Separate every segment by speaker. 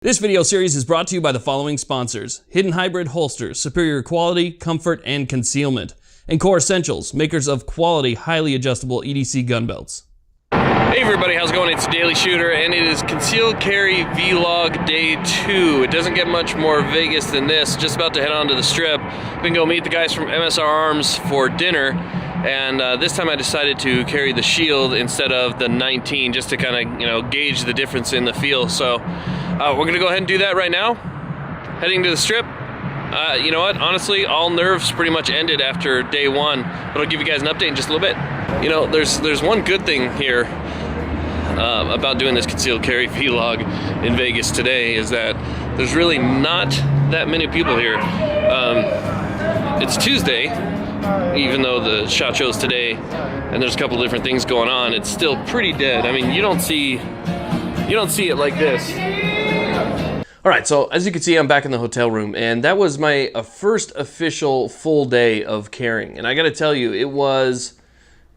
Speaker 1: This video series is brought to you by the following sponsors: Hidden Hybrid Holsters, superior quality, comfort, and concealment. And Core Essentials, makers of quality, highly adjustable EDC gun belts.
Speaker 2: Hey everybody, how's it going? It's Daily Shooter, and it is Concealed Carry Vlog Day 2. It doesn't get much more Vegas than this. Just about to head on to the strip. We can go meet the guys from MSR Arms for dinner. And this time I decided to carry the Shield instead of the 19, just to kind of, gauge the difference in the feel. So we're gonna go ahead and do that right now. Heading to the strip. You know what? Honestly, all nerves pretty much ended after day 1, but I'll give you guys an update in just a little bit. You know, there's one good thing here about doing this concealed carry vlog in Vegas today, is that there's really not that many people here. It's Tuesday, even though the SHOT Show's today, and there's a couple different things going on. It's still pretty dead. I mean, you don't see it like this. All right, so as you can see, I'm back in the hotel room, and that was my first official full day of carrying. And I gotta tell you, it was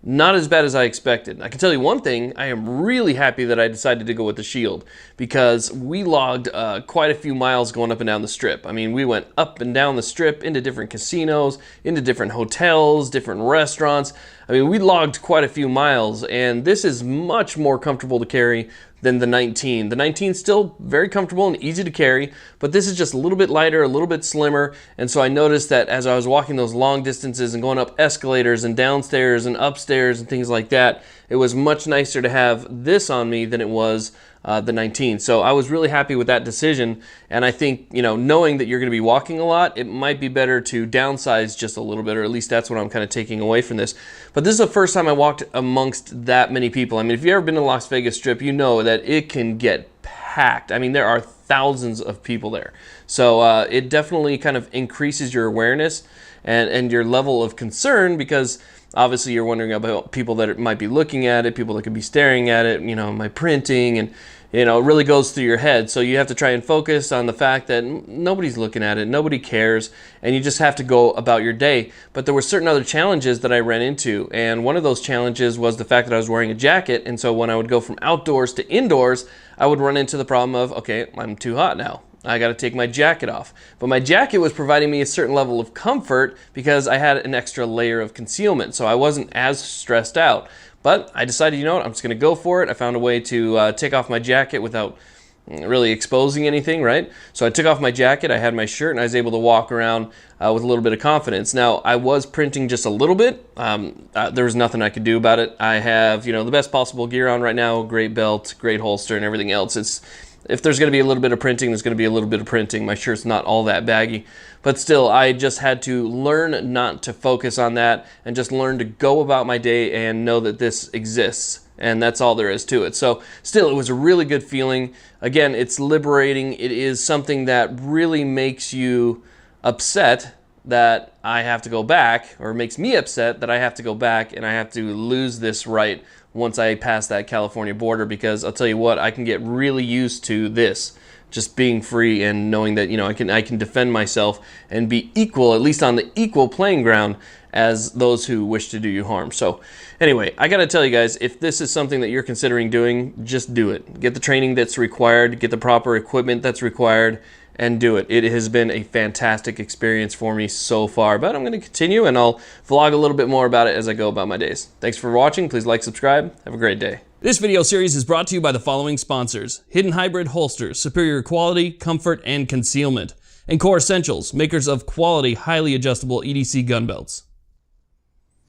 Speaker 2: not as bad as I expected. I can tell you one thing: I am really happy that I decided to go with the Shield, because we logged quite a few miles going up and down the strip. I mean, we went up and down the strip into different casinos, into different hotels, different restaurants. I mean, we logged quite a few miles, and this is much more comfortable to carry than the 19. The 19 is still very comfortable and easy to carry, but this is just a little bit lighter, a little bit slimmer. And so I noticed that as I was walking those long distances and going up escalators and downstairs and upstairs and things like that, it was much nicer to have this on me than it was the 19. So I was really happy with that decision. And I think, knowing that you're going to be walking a lot, it might be better to downsize just a little bit, or at least that's what I'm kind of taking away from this. But this is the first time I walked amongst that many people. I mean, if you've ever been to Las Vegas Strip, you know that it can get packed. I mean, there are thousands of people there. So it definitely kind of increases your awareness and your level of concern, because obviously you're wondering about people that might be looking at it, people that could be staring at it, am I printing? And it really goes through your head. So you have to try and focus on the fact that nobody's looking at it, nobody cares, and you just have to go about your day. But there were certain other challenges that I ran into, and one of those challenges was the fact that I was wearing a jacket. And so when I would go from outdoors to indoors, I would run into the problem of, okay, I'm too hot now, I got to take my jacket off. But my jacket was providing me a certain level of comfort because I had an extra layer of concealment, so I wasn't as stressed out. But I decided, you know what, I'm just going to go for it. I found a way to take off my jacket without really exposing anything, right? So I took off my jacket, I had my shirt, and I was able to walk around with a little bit of confidence. Now, I was printing just a little bit. There was nothing I could do about it. I have, the best possible gear on right now, great belt, great holster, and everything else. If there's going to be a little bit of printing, there's going to be a little bit of printing. My shirt's not all that baggy. But still, I just had to learn not to focus on that and just learn to go about my day and know that this exists. And that's all there is to it. So still, it was a really good feeling. Again, it's liberating. It is something that really makes you upset that I have to go back, or makes me upset that I have to go back and I have to lose this right once I pass that California border, because I'll tell you what, I can get really used to this, just being free and knowing that I can defend myself and be equal, at least on the equal playing ground, as those who wish to do you harm. So anyway, I gotta tell you guys, if this is something that you're considering doing, just do it. Get the training that's required, get the proper equipment that's required, and do it. It has been a fantastic experience for me so far, but I'm going to continue, and I'll vlog a little bit more about it as I go about my days. Thanks for watching. Please like, subscribe. Have a great day.
Speaker 1: This video series is brought to you by the following sponsors: Hidden Hybrid Holsters, superior quality, comfort, and concealment. And Core Essentials, makers of quality, highly adjustable EDC gun belts.